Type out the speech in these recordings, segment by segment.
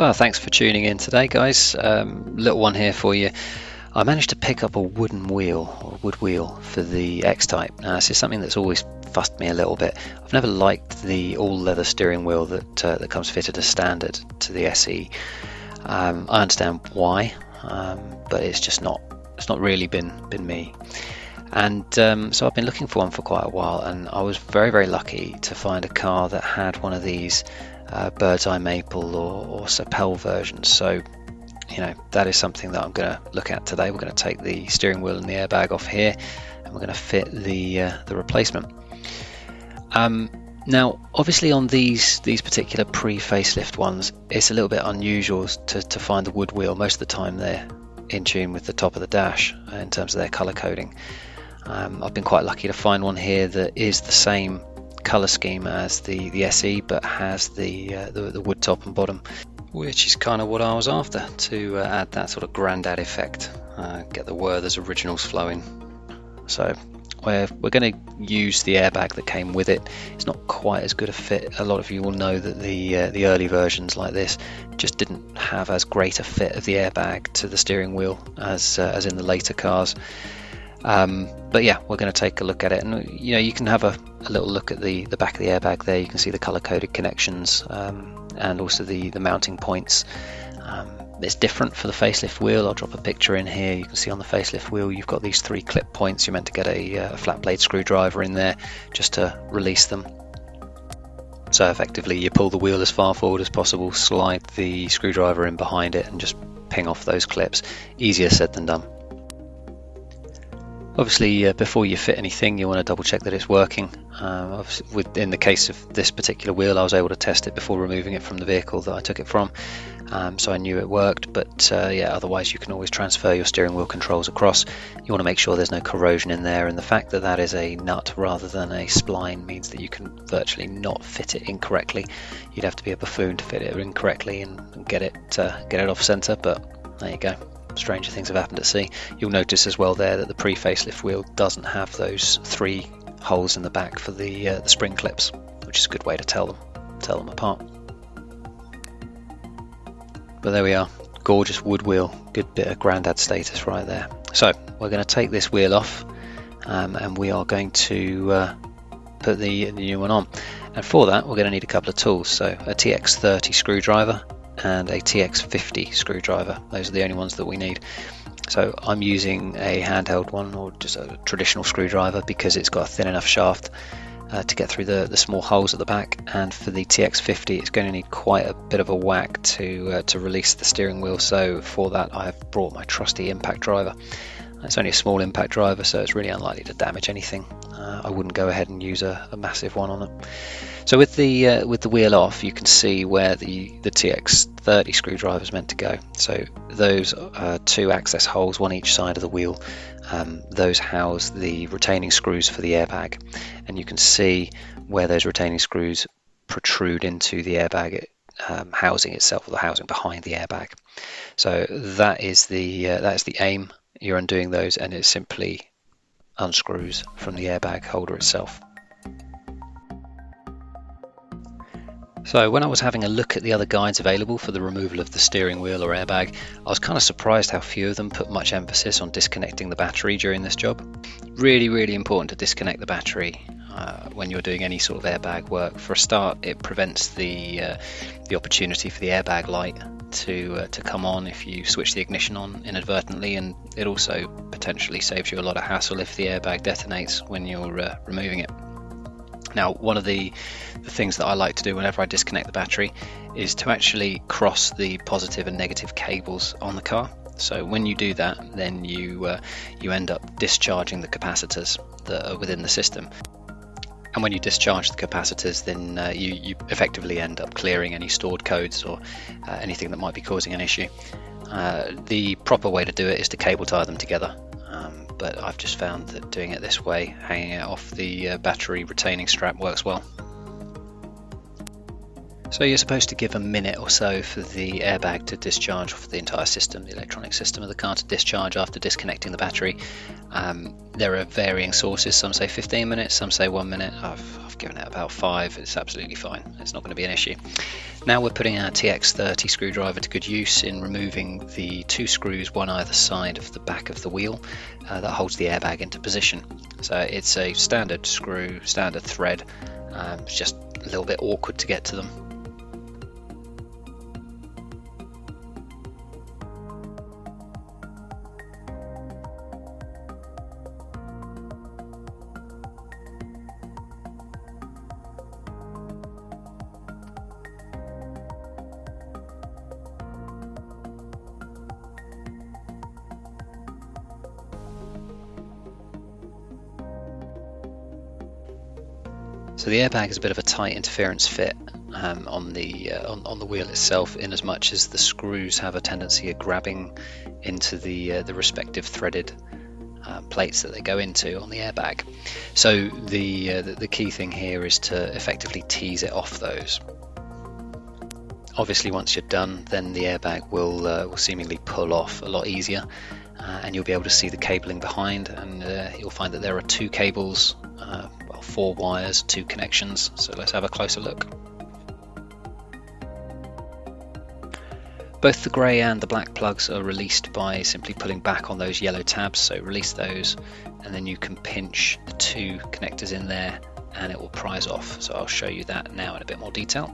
Well, thanks for tuning in today, guys. Little one here for you. I managed to pick up a wooden wheel, or wood wheel, for the X-Type. Now, this is something that's always fussed me a little bit. I've never liked the all-leather steering wheel that comes fitted as standard to the SE. I understand why, but it's just not. It's not really been me. And so I've been looking for one for quite a while, and I was very, very lucky to find a car that had one of these bird's eye maple or Sapel versions. So, you know, that is something that I'm going to look at today. We're going to take the steering wheel and the airbag off here, and we're going to fit the replacement. Now, obviously, on these particular pre-facelift ones, it's a little bit unusual to find the wood wheel. Most of the time, they're in tune with the top of the dash in terms of their color coding. I've been quite lucky to find one here that is the same color scheme as the SE, but has the wood top and bottom, which is kind of what I was after, to add that sort of granddad effect, get the Werther's originals flowing. So we're going to use the airbag that came with it. It's not quite as good a fit. A lot of you will know that the early versions like this just didn't have as great a fit of the airbag to the steering wheel as in the later cars. But yeah, we're going to take a look at it, and you know, you can have a little look at the back of the airbag there. You can see the color coded connections, and also the mounting points. It's different for the facelift wheel. I'll drop a picture in here. You can see on the facelift wheel you've got these 3 clip points. You're meant to get a flat blade screwdriver in there just to release them. So effectively you pull the wheel as far forward as possible, slide the screwdriver in behind it, and just ping off those clips. Easier said than done. Obviously, before you fit anything, you want to double check that it's working. In the case of this particular wheel, I was able to test it before removing it from the vehicle that I took it from, so I knew it worked. But yeah, otherwise you can always transfer your steering wheel controls across. You want to make sure there's no corrosion in there, and the fact that that is a nut rather than a spline means that you can virtually not fit it incorrectly. You'd have to be a buffoon to fit it incorrectly and get it off center, but there you go. Stranger things have happened at sea. You'll notice as well there that the pre-facelift wheel doesn't have those 3 holes in the back for the spring clips, which is a good way to tell them apart. But there we are, gorgeous wood wheel, good bit of granddad status right there. So we're going to take this wheel off, and we are going to put the new one on. And for that, we're going to need a couple of tools. So a TX30 screwdriver and a TX50 screwdriver. Those are the only ones that we need. So I'm using a handheld one, or just a traditional screwdriver, because it's got a thin enough shaft to get through the small holes at the back. And for the TX50, it's going to need quite a bit of a whack to release the steering wheel. So for that, I've brought my trusty impact driver. It's only a small impact driver, so it's really unlikely to damage anything. I wouldn't go ahead and use a massive one on it. So with the wheel off, you can see where the TX30 screwdriver is meant to go. So those 2 access holes, one each side of the wheel, those house the retaining screws for the airbag, and you can see where those retaining screws protrude into the airbag housing itself, or the housing behind the airbag. So that is the aim. You're undoing those, and it simply unscrews from the airbag holder itself. So when I was having a look at the other guides available for the removal of the steering wheel or airbag, I was kind of surprised how few of them put much emphasis on disconnecting the battery during this job. Really, really important to disconnect the battery when you're doing any sort of airbag work. For a start, it prevents the opportunity for the airbag light to come on if you switch the ignition on inadvertently, and it also potentially saves you a lot of hassle if the airbag detonates when you're removing it. Now, one of the things that I like to do whenever I disconnect the battery is to actually cross the positive and negative cables on the car. So when you do that, then you end up discharging the capacitors that are within the system. And when you discharge the capacitors, then you effectively end up clearing any stored codes or anything that might be causing an issue. The proper way to do it is to cable tie them together. But I've just found that doing it this way, hanging it off the battery retaining strap, works well. So you're supposed to give a minute or so for the airbag to discharge, for the entire system, the electronic system of the car to discharge after disconnecting the battery. There are varying sources, some say 15 minutes, some say 1 minute. I've given it about 5, it's absolutely fine, it's not going to be an issue. Now we're putting our TX30 screwdriver to good use in removing the 2 screws, one either side of the back of the wheel that holds the airbag into position. So it's a standard screw, standard thread, it's just a little bit awkward to get to them. So the airbag is a bit of a tight interference fit on the wheel itself, in as much as the screws have a tendency of grabbing into the respective threaded plates that they go into on the airbag. So the key thing here is to effectively tease it off those. Obviously, once you're done, then the airbag will seemingly pull off a lot easier, and you'll be able to see the cabling behind, and you'll find that there are 2 cables, 4 wires, 2 connections. So let's have a closer look. Both the grey and the black plugs are released by simply pulling back on those yellow tabs, so release those, and then you can pinch the 2 connectors in there and it will prise off. So I'll show you that now in a bit more detail.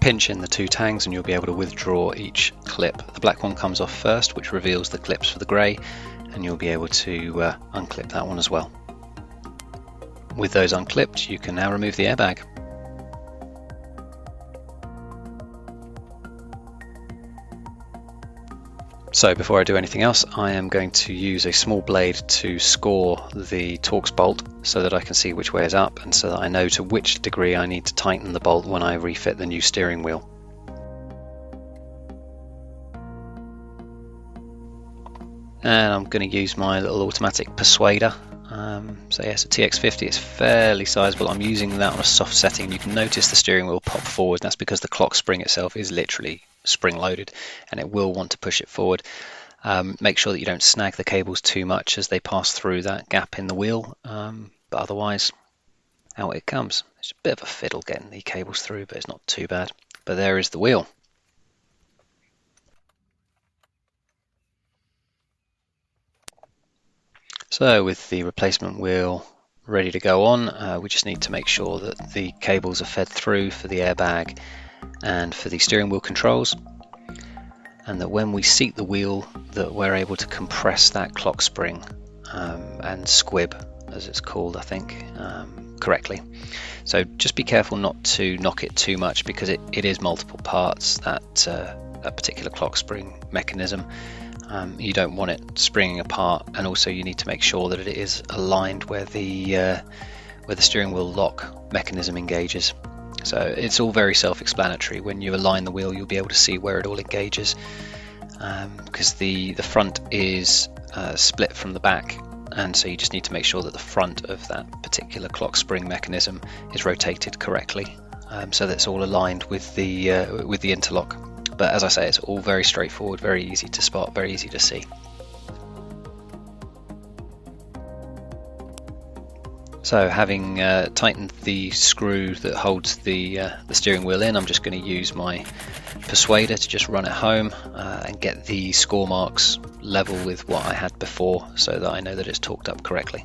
Pinch in the 2 tangs and you'll be able to withdraw each clip. The black one comes off first, which reveals the clips for the grey, and you'll be able to unclip that one as well. With those unclipped, you can now remove the airbag. So before I do anything else, I am going to use a small blade to score the Torx bolt so that I can see which way is up, and so that I know to which degree I need to tighten the bolt when I refit the new steering wheel. And I'm going to use my little automatic persuader. So yes, a TX50, it's fairly sizable. I'm using that on a soft setting. You can notice the steering wheel pop forward. That's because the clock spring itself is literally spring loaded, and it will want to push it forward. Make sure that you don't snag the cables too much as they pass through that gap in the wheel, but otherwise out it comes. It's a bit of a fiddle getting the cables through, but it's not too bad. But there is the wheel. So with the replacement wheel ready to go on, we just need to make sure that the cables are fed through for the airbag and for the steering wheel controls, and that when we seat the wheel, that we're able to compress that clock spring and squib, as it's called, I think, correctly. So just be careful not to knock it too much, because it is multiple parts, that particular clock spring mechanism. You don't want it springing apart, and also you need to make sure that it is aligned where the steering wheel lock mechanism engages. So it's all very self-explanatory. When you align the wheel, you'll be able to see where it all engages, because the front is split from the back, and so you just need to make sure that the front of that particular clock spring mechanism is rotated correctly, so that it's all aligned with the interlock. But as I say, it's all very straightforward, very easy to spot, very easy to see. So having tightened the screw that holds the steering wheel in, I'm just going to use my persuader to just run it home and get the score marks level with what I had before, so that I know that it's torqued up correctly.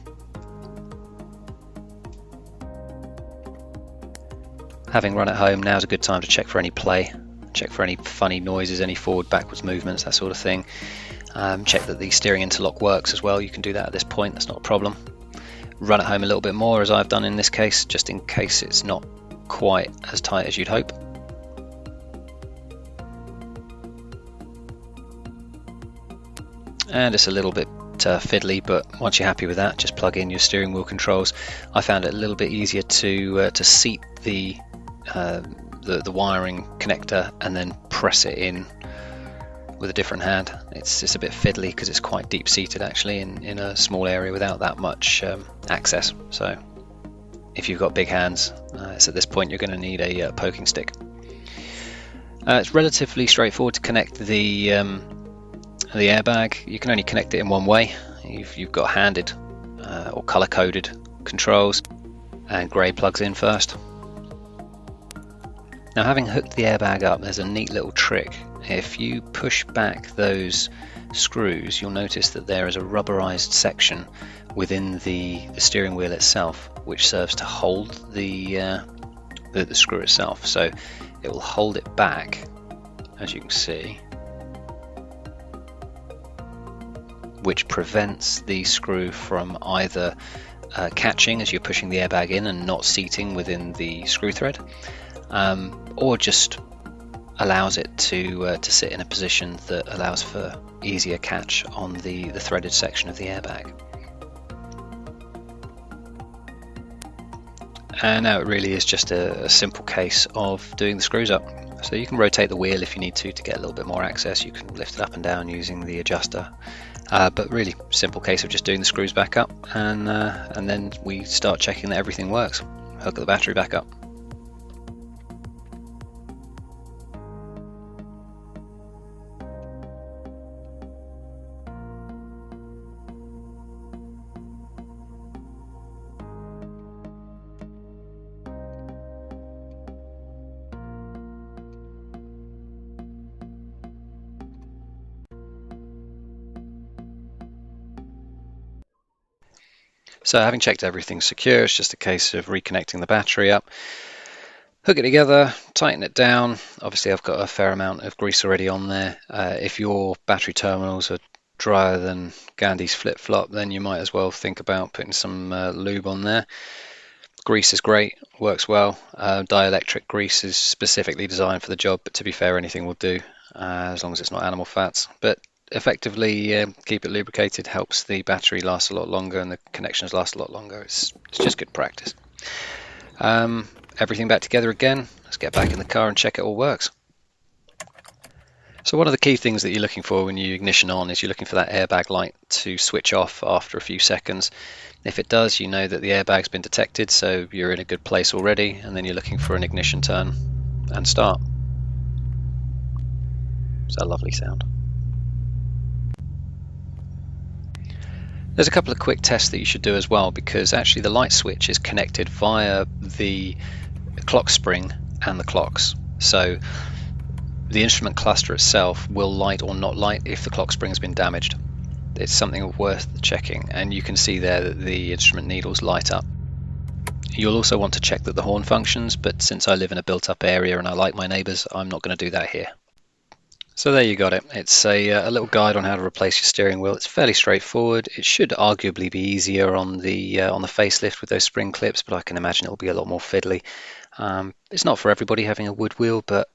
Having run it home, now's a good time to check for any play. Check for any funny noises, any forward backwards movements, that sort of thing. Check that the steering interlock works as well. You can do that at this point, that's not a problem. Run it home a little bit more, as I've done in this case, just in case it's not quite as tight as you'd hope. And it's a little bit fiddly, but once you're happy with that, just plug in your steering wheel controls. I found it a little bit easier to seat the wiring connector and then press it in with a different hand. It's a bit fiddly because it's quite deep seated actually in a small area without that much access. So if you've got big hands, it's at this point you're going to need a poking stick. It's relatively straightforward to connect the airbag. You can only connect it in one way. You've got handed or color-coded controls, and grey plugs in first. Now, having hooked the airbag up, there's a neat little trick. If you push back those screws, you'll notice that there is a rubberized section within the steering wheel itself, which serves to hold the screw itself. So it will hold it back, as you can see, which prevents the screw from either catching as you're pushing the airbag in and not seating within the screw thread, or just allows it to sit in a position that allows for easier catch on the threaded section of the airbag. And now it really is just a simple case of doing the screws up. So you can rotate the wheel if you need to get a little bit more access. You can lift it up and down using the adjuster. But really simple case of just doing the screws back up, and then we start checking that everything works. Hook the battery back up. So having checked everything's secure, it's just a case of reconnecting the battery up, hook it together, tighten it down. Obviously I've got a fair amount of grease already on there. If your battery terminals are drier than Gandhi's flip-flop, then you might as well think about putting some lube on there. Grease is great, works well. Dielectric grease is specifically designed for the job, but to be fair, anything will do as long as it's not animal fats. But effectively, keep it lubricated helps the battery last a lot longer and the connections last a lot longer. It's just good practice. Everything back together again. Let's get back in the car and check it all works. So one of the key things that you're looking for when you ignition on is you're looking for that airbag light to switch off after a few seconds. If it does, you know that the airbag's been detected, so you're in a good place already, and then you're looking for an ignition turn and start. It's a lovely sound. There's a couple of quick tests that you should do as well, because actually the light switch is connected via the clock spring and the clocks. So the instrument cluster itself will light or not light if the clock spring has been damaged. It's something worth checking, and you can see there that the instrument needles light up. You'll also want to check that the horn functions, but since I live in a built-up area and I like my neighbours, I'm not going to do that here. So there you got it. It's a little guide on how to replace your steering wheel. It's fairly straightforward. It should arguably be easier on the facelift with those spring clips, but I can imagine it'll be a lot more fiddly. It's not for everybody having a wood wheel, but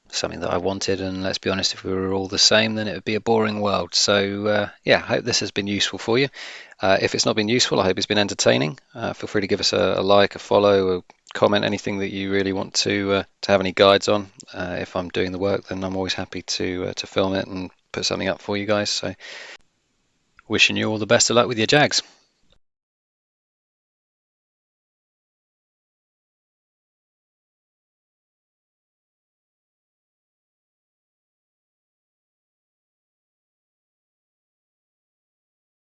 something that I wanted, and let's be honest, if we were all the same, then it would be a boring world. So yeah, I hope this has been useful for you. If it's not been useful, I hope it's been entertaining. Feel free to give us a like, a follow, a comment, anything that you really want to have any guides on. If I'm doing the work, then I'm always happy to film it and put something up for you guys. So wishing you all the best of luck with your Jags.